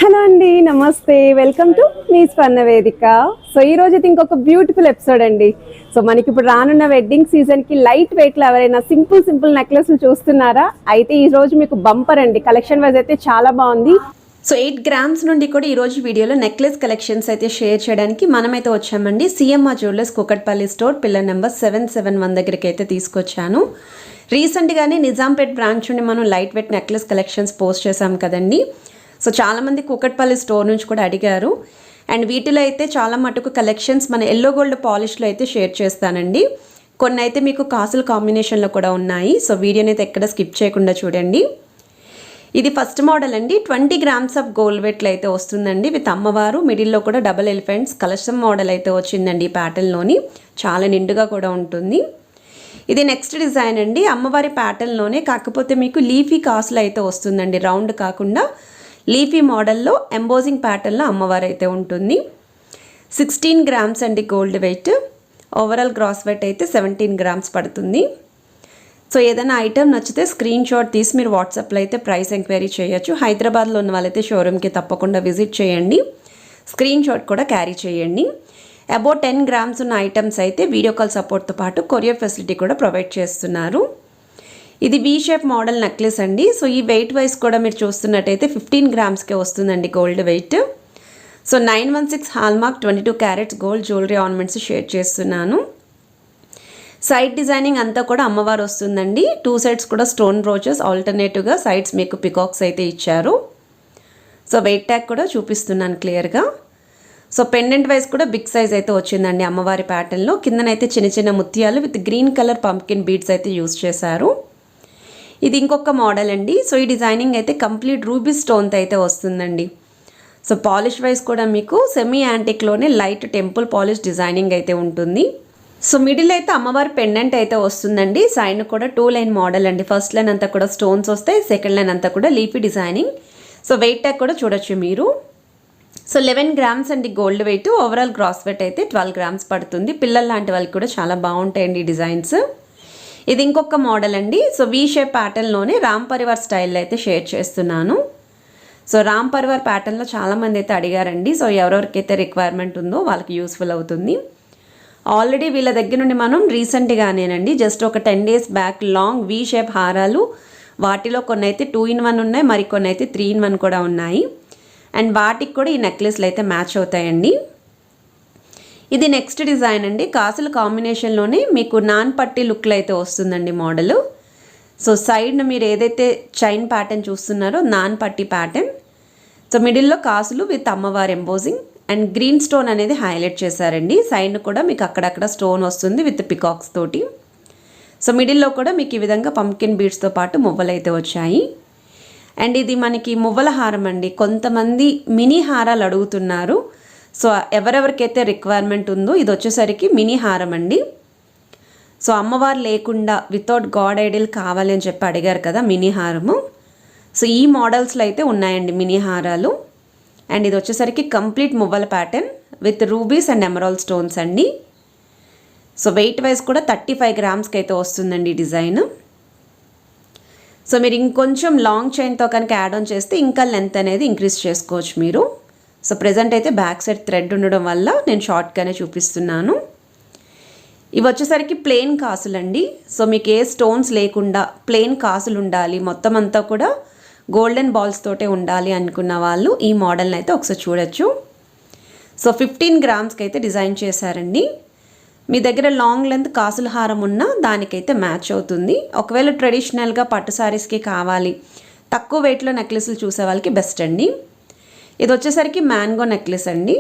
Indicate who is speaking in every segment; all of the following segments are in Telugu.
Speaker 1: హలో అండి, నమస్తే. వెల్కమ్ టు మీ స్వర్ణ వేదిక. సో ఈ రోజు అయితే ఇంకొక బ్యూటిఫుల్ ఎపిసోడ్ అండి. సో మనకి ఇప్పుడు రానున్న వెడ్డింగ్ సీజన్ కి లైట్ వెయిట్ లో ఎవరైనా సింపుల్ నెక్లెస్ చూస్తున్నారా? అయితే ఈ రోజు మీకు బంపర్ అండి. కలెక్షన్ వైజ్ అయితే చాలా బాగుంది.
Speaker 2: సో 8 గ్రామ్స్ నుండి కూడా ఈరోజు వీడియోలో నెక్లెస్ కలెక్షన్స్ అయితే షేర్ చేయడానికి మనమైతే వచ్చామండి. CMR jewellers Kukatpally store pillar number 771 దగ్గరికి అయితే తీసుకొచ్చాను. రీసెంట్గానే నిజాంపేట్ బ్రాంచ్ నుండి మనం light weight necklace collections post చేసాం కదండి. సో చాలామంది కూకట్పల్లి స్టోర్ నుంచి కూడా అడిగారు. అండ్ వీటిలో అయితే చాలా మటుకు కలెక్షన్స్ మన ఎల్లో గోల్డ్ పాలిష్లో అయితే షేర్ చేస్తానండి. కొన్ని అయితే మీకు కాసుల కాంబినేషన్లో కూడా ఉన్నాయి. సో వీడియోని అయితే ఎక్కడ స్కిప్ చేయకుండా చూడండి. ఇది ఫస్ట్ మోడల్ అండి. 20 గ్రామ్స్ ఆఫ్ గోల్డ్ వెయిట్లో అయితే వస్తుందండి. విత్ అమ్మవారు మిడిల్లో కూడా డబల్ ఎలిఫెంట్స్ కలశం మోడల్ అయితే వచ్చిందండి. ఈ ప్యాటర్న్లోని చాలా నిండుగా కూడా ఉంటుంది. ఇది నెక్స్ట్ డిజైన్ అండి. అమ్మవారి ప్యాటర్న్లోనే కాకపోతే మీకు లీఫీ కాసులు అయితే వస్తుందండి. రౌండ్ కాకుండా లీఫీ మోడల్లో ఎంబోజింగ్ ప్యాటర్న్లో అమ్మవారు అయితే ఉంటుంది. 16 గ్రామ్స్ అండి gold weight. Overall gross weight అయితే 17 గ్రామ్స్ పడుతుంది. సో ఏదైనా ఐటమ్ నచ్చితే స్క్రీన్ షాట్ తీసి మీరు వాట్సాప్లో అయితే ప్రైస్ ఎంక్వైరీ చేయొచ్చు. హైదరాబాద్లో ఉన్న వాళ్ళైతే షోరూమ్కి తప్పకుండా విజిట్ చేయండి. స్క్రీన్ షాట్ కూడా క్యారీ చేయండి. అబౌట్ 10 గ్రామ్స్ ఉన్న ఐటమ్స్ అయితే వీడియో కాల్ సపోర్ట్తో పాటు కొరియర్ ఫెసిలిటీ కూడా ప్రొవైడ్ చేస్తున్నారు. ఇది వీ షేప్ మోడల్ నెక్లెస్ అండి. సో ఈ వెయిట్ వైజ్ కూడా మీరు చూస్తున్నట్టయితే 15 గ్రామ్స్కే వస్తుందండి gold weight. So 916 hallmark 22 carats gold jewellery ornaments share చేస్తున్నాను. సైడ్ డిజైనింగ్ అంతా కూడా అమ్మవారు వస్తుందండి. 2 సైడ్స్ కూడా స్టోన్ బ్రోచెస్, ఆల్టర్నేటివ్గా సైడ్స్ మీకు పికాక్స్ అయితే ఇచ్చారు. సో వెయిట్ ట్యాగ్ కూడా చూపిస్తున్నాను క్లియర్గా. సో పెండెంట్ వైజ్ కూడా బిగ్ సైజ్ అయితే వచ్చిందండి అమ్మవారి ప్యాటర్న్లో. కిందనైతే చిన్న చిన్న ముత్యాలు with green colour pumpkin beads అయితే యూజ్ చేశారు. ఇది ఇంకొక మోడల్ అండి. సో ఈ డిజైనింగ్ అయితే కంప్లీట్ రూబీ స్టోన్తో అయితే వస్తుందండి. సో పాలిష్ వైజ్ కూడా మీకు సెమీ యాంటిక్లోనే లైట్ టెంపుల్ పాలిష్ డిజైనింగ్ అయితే ఉంటుంది. సో మిడిల్ అయితే అమ్మవారి పెండెంట్ అయితే వస్తుందండి. సైడ్ కూడా 2 లైన్ మోడల్ అండి. ఫస్ట్ లైన్ అంతా కూడా స్టోన్స్ వస్తాయి, సెకండ్ లైన్ అంతా కూడా leafy designing. So weight tag కూడా చూడొచ్చు మీరు. సో 11 గ్రామ్స్ అండి gold weight. Overall gross weight అయితే 12 గ్రామ్స్ పడుతుంది. పిల్లల లాంటి వాళ్ళకి కూడా చాలా బాగుంటాయండి డిజైన్స్. ఇది ఇంకొక మోడల్ అండి. సో వీ షేప్ ప్యాటర్న్లోనే రామ్ పరివార్ స్టైల్లో అయితే షేర్ చేస్తున్నాను. సో రామ్ పరివార్ ప్యాటర్న్లో చాలామంది అయితే అడిగారండి. సో ఎవరెవరికైతే రిక్వైర్మెంట్ ఉందో వాళ్ళకి యూస్ఫుల్ అవుతుంది. ఆల్రెడీ వీళ్ళ దగ్గర నుండి మనం రీసెంట్గానేనండి జస్ట్ ఒక 10 days back long V shape హారాలు, వాటిలో కొన్ని అయితే 2 in 1 ఉన్నాయి, మరికొన్ని అయితే 3 in 1 కూడా ఉన్నాయి. అండ్ వాటికి కూడా ఈ నెక్లెస్లు అయితే మ్యాచ్ అవుతాయండి. ఇది నెక్స్ట్ డిజైన్ అండి. కాసుల కాంబినేషన్లోనే మీకు నాన్ పట్టి లుక్లో అయితే వస్తుందండి మోడలు. సో సైడ్ను మీరు ఏదైతే చైన్ ప్యాటర్న్ చూస్తున్నారో నాన్ పట్టి ప్యాటర్న్. సో మిడిల్లో కాసులు విత్ అమ్మవారి ఎంబోజింగ్ అండ్ గ్రీన్ స్టోన్ అనేది హైలైట్ చేశారండి. సైడ్ కూడా మీకు అక్కడక్కడ స్టోన్ వస్తుంది విత్ పికాక్స్ తోటి. సో మిడిల్లో కూడా మీకు ఈ విధంగా పంప్కిన్ బీడ్స్తో పాటు మువ్వలు అయితే వచ్చాయి. అండ్ ఇది మనకి మువ్వల హారం అండి. కొంతమంది మినీ హారాలు అడుగుతున్నారు. సో ఎవరెవరికైతే రిక్వైర్మెంట్ ఉందో ఇది వచ్చేసరికి మినీ హారం అండి. సో అమ్మవారు లేకుండా వితౌట్ గాడ్ ఐడియల్ కావాలి అని చెప్పి అడిగారు కదా మినీ హారము. సో ఈ మోడల్స్లో అయితే ఉన్నాయండి మినీ హారాలు. అండ్ ఇది వచ్చేసరికి కంప్లీట్ మువ్వల pattern with rubies and emerald stones అండి. సో వెయిట్ వైజ్ కూడా 35 గ్రామ్స్కి అయితే వస్తుందండి డిజైన్. సో మీరు ఇంకొంచెం లాంగ్ చైన్తో కనుక యాడ్ ఆన్ చేస్తే ఇంకా లెంత్ అనేది ఇంక్రీజ్ చేసుకోవచ్చు మీరు. సో ప్రజెంట్ అయితే బ్యాక్ సైడ్ థ్రెడ్ ఉండడం వల్ల నేను షార్ట్గానే చూపిస్తున్నాను. ఇవి వచ్చేసరికి ప్లెయిన్ కాసులండి. సో మీకు ఏ స్టోన్స్ లేకుండా ప్లెయిన్ కాసులు ఉండాలి, మొత్తం అంతా కూడా గోల్డెన్ బాల్స్ తోటే ఉండాలి అనుకున్న వాళ్ళు ఈ మోడల్ని అయితే ఒకసారి చూడొచ్చు. సో 15 గ్రామ్స్కి అయితే డిజైన్ చేశారండి. మీ దగ్గర లాంగ్ లెంత్ కాసుల హారం ఉన్నా దానికైతే మ్యాచ్ అవుతుంది. ఒకవేళ ట్రెడిషనల్గా పట్టు శారీస్కి కావాలి, తక్కువ వెయిట్లో నెక్లెస్లు చూసే వాళ్ళకి బెస్ట్ అండి. ఇది వచ్చేసరికి మ్యాంగో నెక్లెస్ అండి.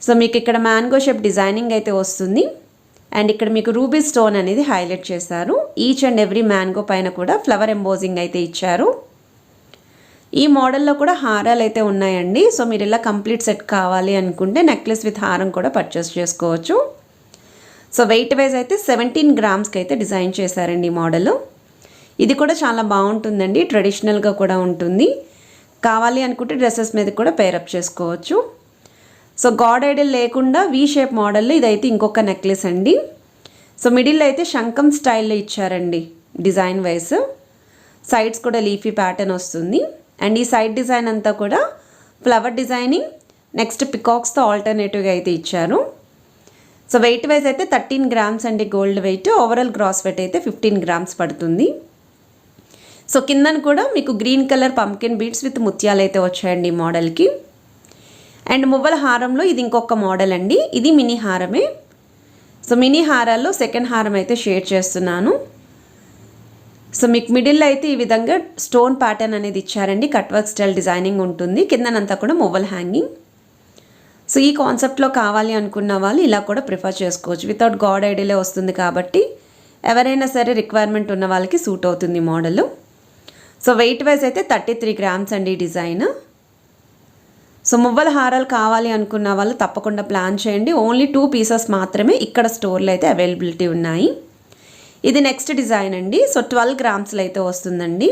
Speaker 2: సో మీకు ఇక్కడ మ్యాంగో షేప్ డిజైనింగ్ అయితే వస్తుంది. అండ్ ఇక్కడ మీకు రూబీ స్టోన్ అనేది హైలైట్ చేశారు. ఈచ్ అండ్ ఎవ్రీ మ్యాంగో పైన కూడా ఫ్లవర్ ఎంబోజింగ్ అయితే ఇచ్చారు. ఈ మోడల్లో కూడా హారాలు అయితే ఉన్నాయండి. సో మీరు ఇలా కంప్లీట్ సెట్ కావాలి అనుకుంటే నెక్లెస్ విత్ హారం కూడా పర్చేస్ చేసుకోవచ్చు. సో వెయిట్ వైజ్ అయితే 17 గ్రామ్స్కి అయితే డిజైన్ చేశారండి ఈ మోడల్. ఇది కూడా చాలా బాగుంటుందండి. ట్రెడిషనల్గా కూడా ఉంటుంది. కావాలి అనుకుంటే డ్రెస్సెస్ మీద కూడా పేరప్ చేసుకోవచ్చు. సో గాడ్ ఐడల్ లేకుండా వీ షేప్ మోడల్లో ఇదైతే ఇంకొక నెక్లెస్ అండి. సో మిడిల్ అయితే శంఖం స్టైల్లో ఇచ్చారండి డిజైన్ వైజ్. సైడ్స్ కూడా లీఫీ ప్యాటర్న్ వస్తుంది. అండ్ ఈ సైడ్ డిజైన్ అంతా కూడా ఫ్లవర్ డిజైనింగ్, నెక్స్ట్ పికాక్స్తో ఆల్టర్నేటివ్గా అయితే ఇచ్చారు. సో వెయిట్ వైజ్ అయితే 13 గ్రామ్స్ అండి gold weight. Overall gross weight అయితే 15 గ్రామ్స్ పడుతుంది. సో కిందన కూడా మీకు green colour pumpkin beads with ముత్యాలు అయితే వచ్చాయండి ఈ మోడల్కి. అండ్ మువ్వల హారంలో ఇది ఇంకొక మోడల్ అండి. ఇది మినీ హారమే. సో మినీ హారాల్లో సెకండ్ హారం అయితే షేర్ చేస్తున్నాను. సో మీకు మిడిల్లో అయితే ఈ విధంగా స్టోన్ ప్యాటర్న్ అనేది ఇచ్చారండి. కట్ వర్క్ స్టైల్ డిజైనింగ్ ఉంటుంది. కిందనంతా కూడా మువ్వల హ్యాంగింగ్. సో ఈ కాన్సెప్ట్లో కావాలి అనుకున్న వాళ్ళు ఇలా కూడా ప్రిఫర్ చేసుకోవచ్చు. వితౌట్ గాడ్ ఐడియాలే వస్తుంది కాబట్టి ఎవరైనా సరే రిక్వైర్మెంట్ ఉన్న వాళ్ళకి సూట్ అవుతుంది మోడల్. సో వెయిట్ వైజ్ అయితే 33 గ్రామ్స్ అండి ఈ డిజైన్. సో మువ్వల హారాలు కావాలి అనుకున్న వాళ్ళు తప్పకుండా ప్లాన్ చేయండి. ఓన్లీ 2 పీసెస్ మాత్రమే ఇక్కడ స్టోర్లో అయితే అవైలబిలిటీ ఉన్నాయి. ఇది నెక్స్ట్ డిజైన్ అండి. సో 12 గ్రామ్స్లో అయితే వస్తుందండి.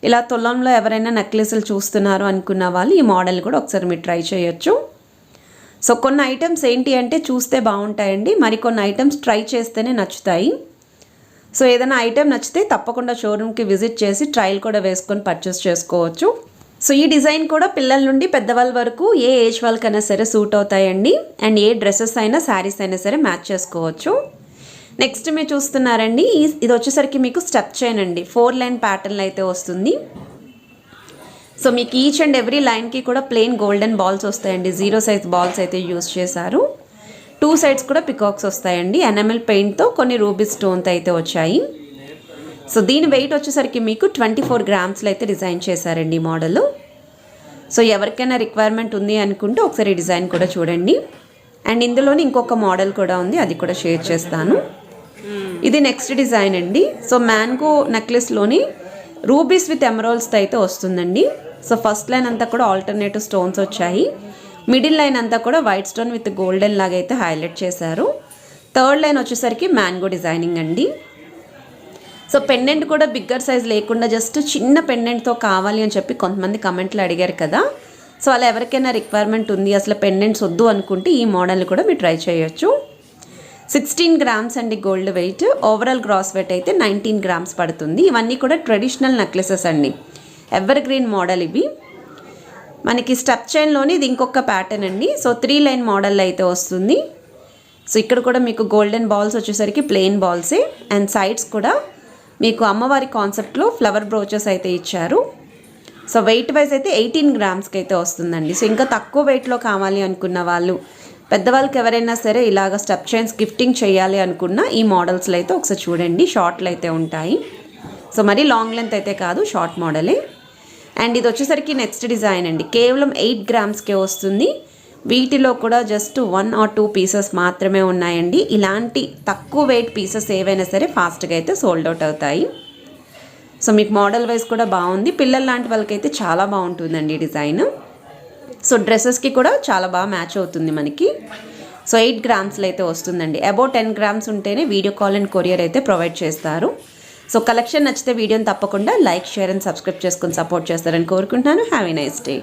Speaker 2: ఇలా తులంలో ఎవరైనా నెక్లెస్లు చూస్తున్నారు అనుకున్న వాళ్ళు ఈ మోడల్ కూడా ఒకసారి మీరు ట్రై చేయొచ్చు. సో కొన్ని ఐటమ్స్ ఏంటి అంటే చూస్తే బాగుంటాయండి, మరికొన్ని ఐటమ్స్ ట్రై చేస్తేనే నచ్చుతాయి. సో ఏదైనా ఐటెం నచ్చితే తప్పకుండా షోరూమ్కి విజిట్ చేసి ట్రయల్ కూడా వేసుకొని పర్చేస్ చేసుకోవచ్చు. సో ఈ డిజైన్ కూడా పిల్లల నుండి పెద్దవాళ్ళ వరకు ఏ ఏజ్ వాళ్ళకైనా సరే సూట్ అవుతాయండి. అండ్ ఏ డ్రెస్సెస్ అయినా శారీస్ అయినా సరే మ్యాచ్ చేసుకోవచ్చు. నెక్స్ట్ మీరు చూస్తున్నారండి, ఇది వచ్చేసరికి మీకు స్టెప్ చైన్ అండి. 4 లైన్ ప్యాటర్న్ అయితే వస్తుంది. సో మీకు ఈచ్ అండ్ ఎవ్రీ లైన్కి కూడా ప్లెయిన్ గోల్డెన్ బాల్స్ వస్తాయండి. 0 సైజ్ బాల్స్ అయితే యూస్ చేశారు. 2 సైడ్స్ కూడా పికాక్స్ వస్తాయండి. ఎనామెల్ పెయింట్తో కొన్ని రూబీ స్టోన్తో అయితే వచ్చాయి. సో దీని వెయిట్ వచ్చేసరికి మీకు 24 గ్రామ్స్లో అయితే డిజైన్ చేశారండి ఈ మోడల్. సో ఎవరికైనా రిక్వైర్మెంట్ ఉంది అనుకుంటే ఒకసారి ఈ డిజైన్ కూడా చూడండి. అండ్ ఇందులోని ఇంకొక మోడల్ కూడా ఉంది, అది కూడా షేర్ చేస్తాను. ఇది నెక్స్ట్ డిజైన్ అండి. సో మ్యాంగో నెక్లెస్లోని రూబీస్ విత్ ఎమరాల్డ్స్తో అయితే వస్తుందండి. సో ఫస్ట్ లైన్ అంతా కూడా ఆల్టర్నేటివ్ స్టోన్స్ వచ్చాయి. మిడిల్ లైన్ అంతా కూడా వైట్ స్టోన్ విత్ గోల్డెన్ లాగా అయితే హైలైట్ చేశారు. థర్డ్ లైన్ వచ్చేసరికి మ్యాంగో డిజైనింగ్ అండి. సో పెండెంట్ కూడా బిగ్గర్ సైజ్ లేకుండా జస్ట్ చిన్న పెండెంట్తో కావాలి అని చెప్పి కొంతమంది కమెంట్లు అడిగారు కదా. సో అలా ఎవరికైనా రిక్వైర్మెంట్ ఉంది, అసలు పెండెంట్స్ వద్దు అనుకుంటే ఈ మోడల్ కూడా మీరు ట్రై చేయొచ్చు. 16 గ్రామ్స్ అండి gold weight. Overall gross weight అయితే 19 గ్రామ్స్ పడుతుంది. ఇవన్నీ కూడా ట్రెడిషనల్ నెక్లెసెస్ అండి, ఎవర్ గ్రీన్ మోడల్ ఇవి. మనకి స్టెప్ చైన్లోని ఇది ఇంకొక ప్యాటర్న్ అండి. సో 3 లైన్ మోడల్ అయితే వస్తుంది. సో ఇక్కడ కూడా మీకు గోల్డెన్ బాల్స్ వచ్చేసరికి ప్లెయిన్ బాల్సే. అండ్ సైడ్స్ కూడా మీకు అమ్మవారి కాన్సెప్ట్లో ఫ్లవర్ బ్రోచెస్ అయితే ఇచ్చారు. సో వెయిట్ వైజ్ అయితే 18 గ్రామ్స్కి అయితే వస్తుందండి. సో ఇంకా తక్కువ వెయిట్లో కావాలి అనుకున్న వాళ్ళు, పెద్దవాళ్ళకి ఎవరైనా సరే ఇలాగ స్టెప్ చైన్స్ గిఫ్టింగ్ చేయాలి అనుకున్న ఈ మోడల్స్లో అయితే ఒకసారి చూడండి. షార్ట్లు అయితే ఉంటాయి. సో మరీ లాంగ్ లెంత్ అయితే కాదు, షార్ట్ మోడలే. అండ్ ఇది వచ్చేసరికి నెక్స్ట్ డిజైన్ అండి. కేవలం 8 గ్రామ్స్కే వస్తుంది. వీటిలో కూడా జస్ట్ 1 or 2 పీసెస్ మాత్రమే ఉన్నాయండి. ఇలాంటి తక్కువ వెయిట్ పీసెస్ ఏవైనా సరే ఫాస్ట్గా అయితే సోల్డ్ అవుట్ అవుతాయి. సో మీకు మోడల్ వైజ్ కూడా బాగుంది. పిల్లల లాంటి వాళ్ళకైతే చాలా బాగుంటుందండి ఈ డిజైన్. సో డ్రెస్సెస్కి కూడా చాలా బాగా మ్యాచ్ అవుతుంది మనకి. సో 8 గ్రామ్స్లో అయితే వస్తుందండి. అబౌట్ 10 గ్రామ్స్ ఉంటేనే వీడియో కాల్ అండ్ కొరియర్ అయితే ప్రొవైడ్ చేస్తారు. సో కలెక్షన్ నచ్చితే వీడియోని తప్పకుండా లైక్, షేర్ అండ్ సబ్స్క్రైబ్ చేసుకొని సపోర్ట్ చేస్తారని కోరుకుంటున్నాను. Have a nice day.